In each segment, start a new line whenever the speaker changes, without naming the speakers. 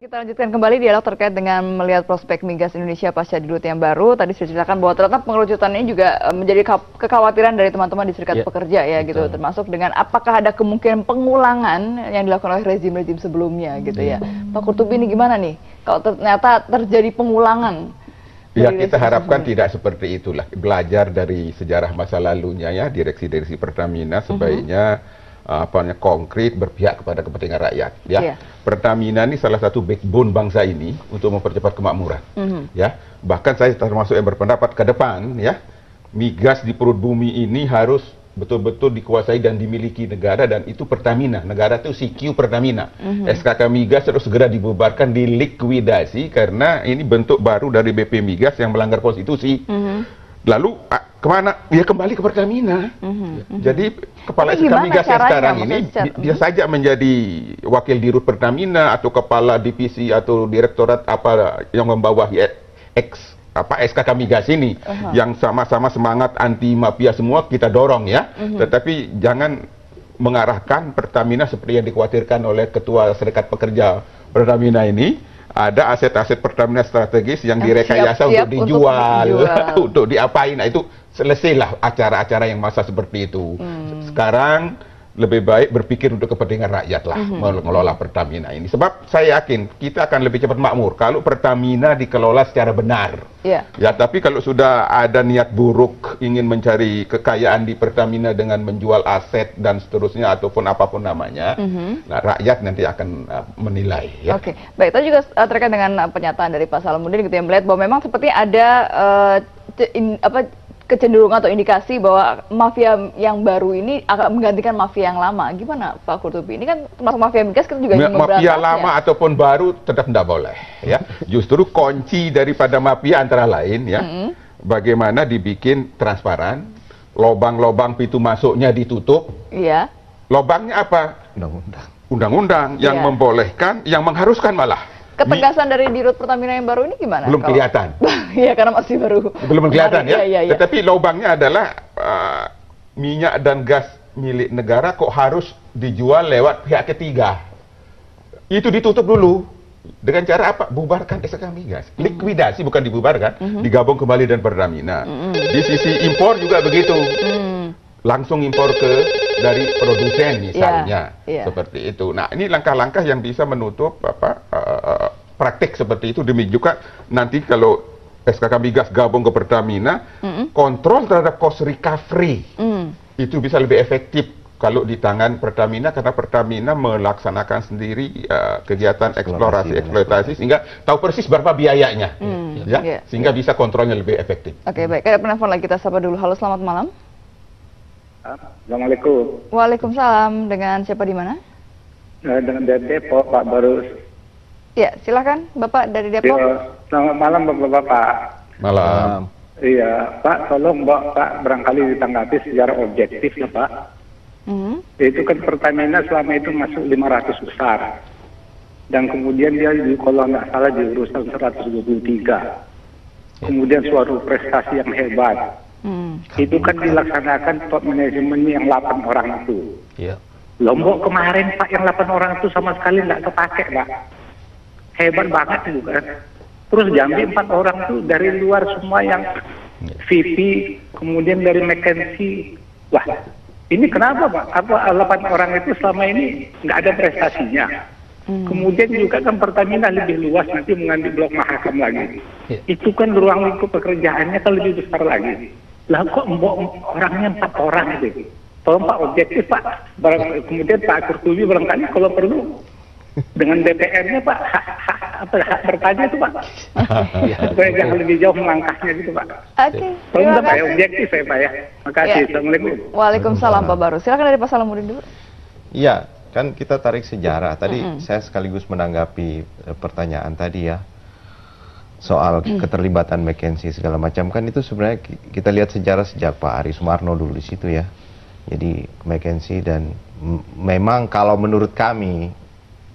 Kita lanjutkan kembali dialog terkait dengan melihat prospek migas Indonesia pasca di Dirut yang baru. Tadi sudah ceritakan bahwa ternyata pengerucutan ini juga menjadi kekhawatiran dari teman-teman di Serikat Pekerja ya gitu. Termasuk dengan apakah ada kemungkinan pengulangan yang dilakukan oleh rezim-rezim sebelumnya gitu ya. Pak Qurtubi, ini gimana nih kalau ternyata terjadi pengulangan?
Ya, kita harapkan tidak seperti itulah. Belajar dari sejarah masa lalunya ya, direksi-direksi Pertamina sebaiknya konkret, berpihak kepada kepentingan rakyat. Ya, Pertamina ini salah satu backbone bangsa ini untuk mempercepat kemakmuran. Ya, bahkan saya termasuk yang berpendapat ke depan ya, migas di perut bumi ini harus betul-betul dikuasai dan dimiliki negara, dan itu Pertamina. Negara itu CQ Pertamina. SKK Migas harus segera dibubarkan, dilikuidasi karena ini bentuk baru dari BP Migas yang melanggar konstitusi. Lalu kemana? Ya kembali ke Pertamina. Jadi kepala SK Migas yang sekarang ini dia saja menjadi wakil dirut Pertamina atau kepala divisi atau direktorat apa yang membawahi SKK Migas ini, yang sama-sama semangat anti mafia semua kita dorong ya. Tetapi jangan mengarahkan Pertamina seperti yang dikhawatirkan oleh Ketua Serikat Pekerja Pertamina ini. Ada aset-aset Pertamina strategis yang direkayasa untuk dijual, untuk diapain. Nah, itu selesailah acara-acara yang masa seperti itu. Sekarang lebih baik berpikir untuk kepentingan rakyat lah mengelola Pertamina ini. Sebab saya yakin kita akan lebih cepat makmur kalau Pertamina dikelola secara benar. Ya, tapi kalau sudah ada niat buruk ingin mencari kekayaan di Pertamina dengan menjual aset dan seterusnya ataupun apapun namanya, nah, rakyat nanti akan menilai. Ya.
Oke, baik. Tadi juga terkait dengan pernyataan dari Pak Salamuddin gitu yang melihat bahwa memang seperti ada kecenderungan atau indikasi bahwa mafia yang baru ini akan menggantikan mafia yang lama. Gimana Pak Qurtubi? Ini kan termasuk mafia migas, kita juga ingin memberantas.
Mafia lama ataupun baru tetap tidak boleh. Ya, justru kunci daripada mafia antara lain ya, bagaimana dibikin transparan, lobang-lobang pintu masuknya ditutup. Iya. Lobangnya apa? Undang-undang. Undang-undang yang membolehkan, yang mengharuskan malah.
Ketegasan dari Dirut Pertamina yang baru ini gimana?
Belum kelihatan.
Iya, karena masih baru.
Belum kelihatan ya. Tetapi lubangnya adalah minyak dan gas milik negara kok harus dijual lewat pihak ketiga. Itu ditutup dulu. Dengan cara apa? Bubarkan SK Migas. Likuidasi, bukan dibubarkan. Digabung kembali dengan Pertamina. Di sisi impor juga begitu. Langsung impor dari produsen misalnya, seperti itu. Nah, ini langkah-langkah yang bisa menutup praktik seperti itu. Demi juga nanti kalau SKK Migas gabung ke Pertamina, kontrol terhadap cost recovery itu bisa lebih efektif kalau di tangan Pertamina, karena Pertamina melaksanakan sendiri kegiatan eksplorasi eksploitasi sehingga tahu persis berapa biayanya, sehingga bisa kontrolnya lebih efektif.
Oke, baik. Ada penelpon lagi, kita sapa dulu. Halo, selamat malam.
Assalamualaikum.
Waalaikumsalam. Dengan siapa di mana?
Dengan dari Depok, Pak Barus.
Ya, silakan Bapak dari Depok.
Selamat malam Bapak-bapak.
Malam.
Iya, Pak, tolong Pak barangkali ditanggapi secara objektif ya Pak. Itu kan Pertamina selama itu masuk 500 besar. Dan kemudian dia kalau nggak salah di urusan 123. Kemudian suatu prestasi yang hebat. Itu kan dilaksanakan top manajemen yang 8 orang itu. Lombok kemarin Pak, yang 8 orang itu sama sekali nggak kepake Pak. Hebat banget itu kan. Terus Jambi 4 orang itu dari luar semua yang VP, kemudian dari McKinsey. Wah, ini kenapa Pak? Apa 8 orang itu selama ini nggak ada prestasinya? Kemudian juga kan Pertamina lebih luas, nanti mengambil blok Mahakam lagi. Itu kan ruang lingkup pekerjaannya kan lebih besar lagi. Lah kok orangnya 4 orang itu? Tolong Pak objektif Pak. Kemudian Pak Qurtubi barangkali kalau perlu dengan DPR-nya Pak hak bertanya itu Pak. Supaya jangan lebih jauh melangkahnya gitu Pak.
Oke.
Tolong Pak objektif ya Pak ya. Makasih. Assalamualaikum.
Waalaikumsalam Pak Barus. Silakan dari Pak Salamuddin dulu.
Iya, kan kita tarik sejarah. Tadi saya sekaligus menanggapi pertanyaan tadi ya. Soal keterlibatan McKinsey segala macam, kan itu sebenarnya kita lihat sejarah sejak Pak Ari Sumarno dulu di situ ya. Jadi McKinsey, dan memang kalau menurut kami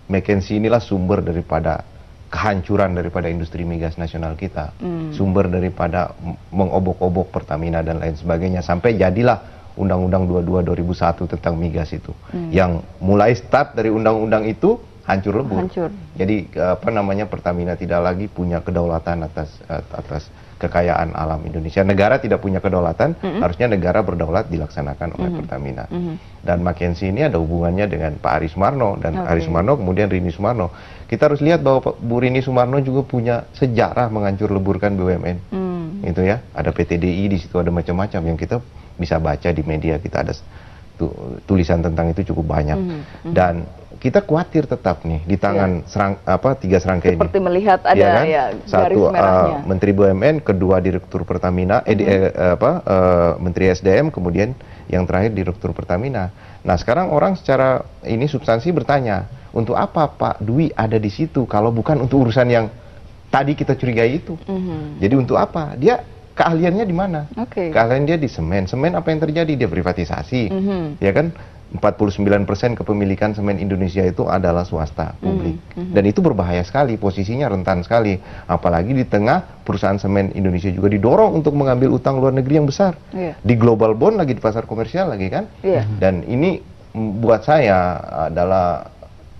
McKinsey inilah sumber daripada kehancuran daripada industri migas nasional kita. Sumber daripada mengobok-obok Pertamina dan lain sebagainya, sampai jadilah Undang-Undang 22 2001 tentang migas itu. Yang mulai start dari undang-undang itu hancur lebur.
Hancur.
Jadi Pertamina tidak lagi punya kedaulatan atas kekayaan alam Indonesia. Negara tidak punya kedaulatan, harusnya negara berdaulat dilaksanakan oleh Pertamina. Dan McKinsey ini ada hubungannya dengan Pak Ari Sumarno, dan Ari Sumarno kemudian Rini Sumarno. Kita harus lihat bahwa Bu Rini Sumarno juga punya sejarah menghancur leburkan BUMN. Itu ya, ada PTDI, di situ ada macam-macam yang kita bisa baca di media, kita ada tulisan tentang itu cukup banyak. Dan kita khawatir tetap nih di tangan tiga serangkaian ini.
Seperti melihat ada
kan?
garis
Satu
merahnya.
Menteri BUMN, kedua Direktur Pertamina, Menteri SDM, kemudian yang terakhir Direktur Pertamina. Nah, sekarang orang secara ini substansi bertanya, untuk apa Pak Dwi ada di situ kalau bukan untuk urusan yang tadi kita curigai itu? Jadi untuk apa? Dia keahliannya di mana? Keahlian dia di semen. Semen apa yang terjadi? Dia privatisasi. Ya kan? 49% kepemilikan semen Indonesia itu adalah swasta, publik. Dan itu berbahaya sekali, posisinya rentan sekali. Apalagi di tengah perusahaan semen Indonesia juga didorong untuk mengambil utang luar negeri yang besar. Di global bond lagi, di pasar komersial lagi kan. Dan ini buat saya adalah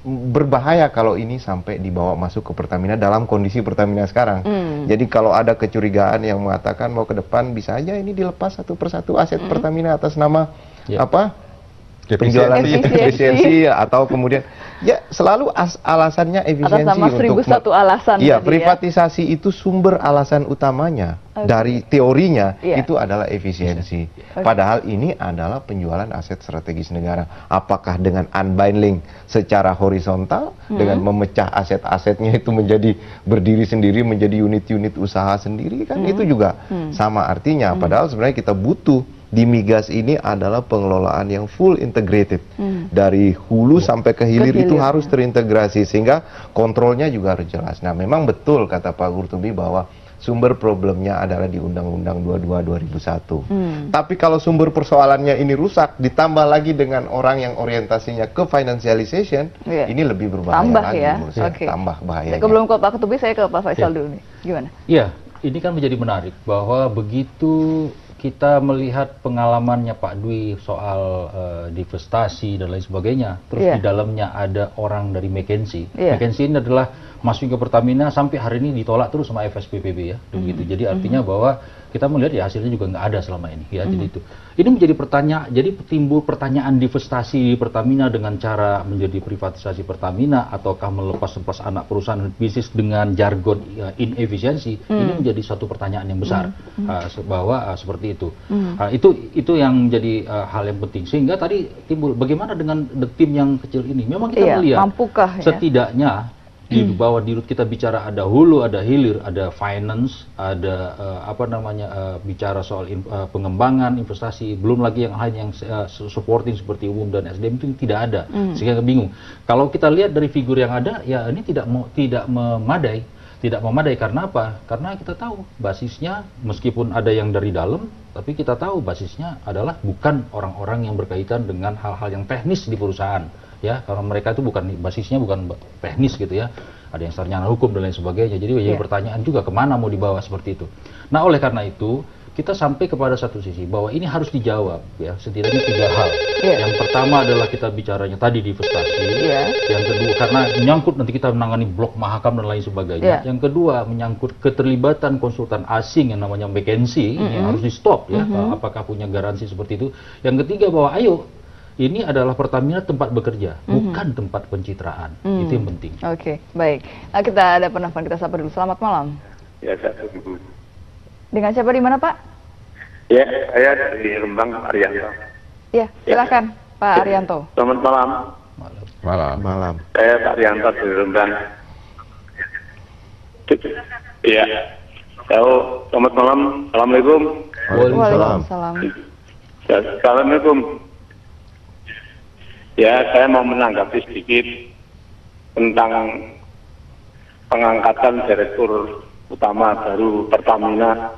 berbahaya kalau ini sampai dibawa masuk ke Pertamina dalam kondisi Pertamina sekarang. Jadi kalau ada kecurigaan yang mengatakan mau ke depan bisa aja ini dilepas satu persatu aset Pertamina atas nama penjualan efisiensi atau kemudian selalu alasannya efisiensi
atas nama
untuk
1001 alasan.
Iya, privatisasi itu sumber alasan utamanya dari teorinya itu adalah efisiensi. Padahal ini adalah penjualan aset strategis negara. Apakah dengan unbundling secara horizontal dengan memecah aset-asetnya itu menjadi berdiri sendiri, menjadi unit-unit usaha sendiri kan itu juga sama artinya. Padahal sebenarnya kita butuh di migas ini adalah pengelolaan yang full integrated. Dari hulu sampai ke hilir itu harus terintegrasi sehingga kontrolnya juga harus jelas. Nah, memang betul kata Pak Qurtubi bahwa sumber problemnya adalah di Undang-Undang 22 2001. Tapi kalau sumber persoalannya ini rusak ditambah lagi dengan orang yang orientasinya ke financialization, ini lebih berbahaya lagi. Tambah bahaya.
Sebelum ke Pak Qurtubi, saya ke Pak Faisal dulu nih. Gimana?
Iya, ini kan menjadi menarik bahwa begitu kita melihat pengalamannya Pak Dwi soal divestasi dan lain sebagainya, terus di dalamnya ada orang dari McKinsey. McKinsey ini adalah masuk ke Pertamina sampai hari ini ditolak terus sama FSPPB ya, begitu. Jadi artinya bahwa kita melihat ya hasilnya juga nggak ada selama ini ya. Jadi itu ini menjadi pertanyaan, jadi timbul pertanyaan divestasi di Pertamina dengan cara menjadi privatisasi Pertamina ataukah melepas anak perusahaan bisnis dengan jargon inefisiensi. Ini menjadi satu pertanyaan yang besar bahwa seperti itu. Itu yang menjadi hal yang penting. Sehingga tadi timbul bagaimana dengan tim yang kecil ini. Memang kita melihat
mampukah,
setidaknya di bawah dirut kita bicara ada hulu, ada hilir, ada finance, ada bicara soal pengembangan investasi, belum lagi yang hanya yang supporting seperti umum dan SDM itu tidak ada, sehingga bingung. Kalau kita lihat dari figur yang ada, ya ini tidak memadai. Tidak memadai karena apa? Karena kita tahu basisnya meskipun ada yang dari dalam, tapi kita tahu basisnya adalah bukan orang-orang yang berkaitan dengan hal-hal yang teknis di perusahaan. Ya, karena mereka itu basisnya bukan teknis gitu ya, ada yang sarjana hukum dan lain sebagainya. Jadi jadi pertanyaan juga kemana mau dibawa seperti itu. Nah, oleh karena itu kita sampai kepada satu sisi bahwa ini harus dijawab ya, setidaknya 3 hal. Yang pertama adalah kita bicaranya tadi divestasi. Yang kedua karena menyangkut nanti kita menangani blok mahakam dan lain sebagainya. Yang kedua menyangkut keterlibatan konsultan asing yang namanya McKinsey yang harus di stop ya. Apakah punya garansi seperti itu? Yang ketiga bahwa ayo ini adalah Pertamina tempat bekerja, bukan tempat pencitraan. Itu yang penting.
Oke, baik. Nah, kita ada penelpon, kita sapa dulu. Selamat malam.
Ya,
dengan siapa di mana, Pak?
Ya, saya dari Rembang, Arianto.
Ya, silakan, Pak Arianto.
Selamat malam.
Malam.
Saya Pak Arianto dari Rembang. Iya. Selamat malam. Assalamualaikum.
Waalaikumsalam.
Assalamualaikum. Ya, saya mau menanggapi sedikit tentang pengangkatan direktur utama baru Pertamina.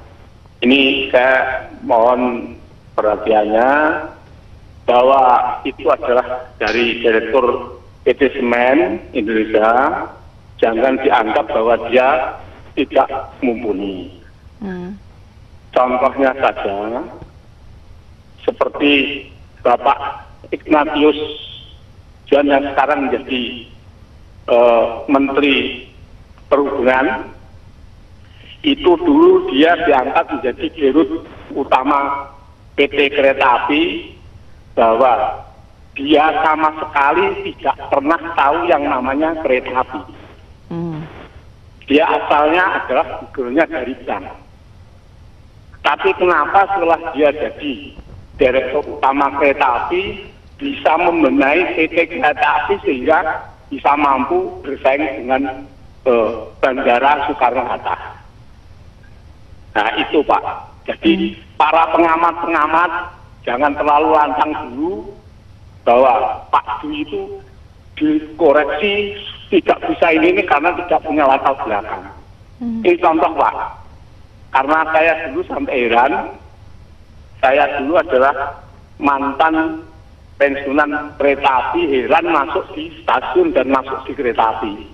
Ini saya mohon perhatiannya bahwa itu adalah dari direktur PT Semen Indonesia. Jangan dianggap bahwa dia tidak mumpuni. Contohnya saja seperti Bapak Ignatius John yang sekarang menjadi Menteri Perhubungan, itu dulu dia diangkat menjadi dirut utama PT Kereta Api, bahwa dia sama sekali tidak pernah tahu yang namanya kereta api. Dia asalnya adalah gugurnya dari bank. Tapi kenapa setelah dia jadi direktur utama kereta api bisa membenahi PT Kereta Api sehingga bisa mampu bersaing dengan Bandara Soekarno-Hatta. Nah itu Pak. Jadi para pengamat-pengamat jangan terlalu lantang dulu bahwa Pak Dwi itu dikoreksi tidak bisa ini karena tidak punya latar belakang. Ini contoh Pak. Karena saya dulu sampai heran, saya dulu adalah mantan pensiunan kereta api, heran masuk di stasiun dan masuk di kereta api.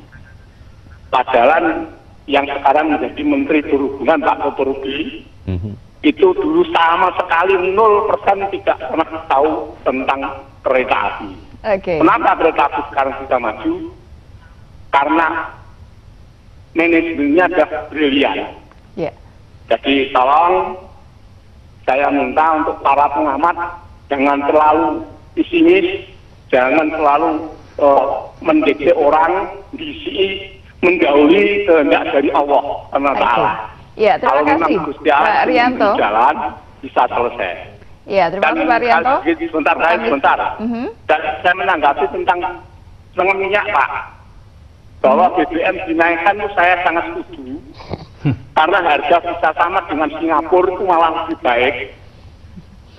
Padahal yang sekarang menjadi Menteri Perhubungan Pak Kotorudi, itu dulu sama sekali 0% tidak pernah tahu tentang kereta api. Kenapa kereta api sekarang bisa maju? Karena manajemennya sudah brilian. Jadi tolong saya minta untuk para pengamat jangan terlalu pesimis, jangan terlalu mendikte orang, mendahului kehendak dari Allah Taala.
Ya, terima kasih Pak Rianto.
Jalan bisa selesai.
Ya, terima kasih Pak Rianto.
Sebentar. Dan saya menanggapi tentang minyak Pak, bahwa BBM dinaikkan itu saya sangat setuju. Karena harga bisa sama dengan Singapura itu malah lebih baik.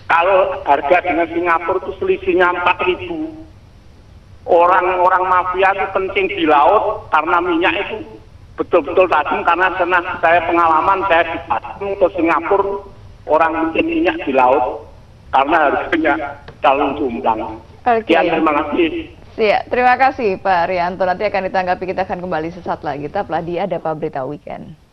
Kalau harga dengan Singapura itu selisihnya 4.000. Orang-orang mafia itu penting di laut karena minyak itu betul-betul tajam. Karena saya pengalaman saya di Bandung ke Singapura, orang bikin minyak di laut karena harganya terlalu jomplang. Terima kasih.
Ya, terima kasih Pak Rianto. Nanti akan ditanggapi, kita akan kembali sesaat lagi. Tetaplah di Ada Apa Berita Weekend.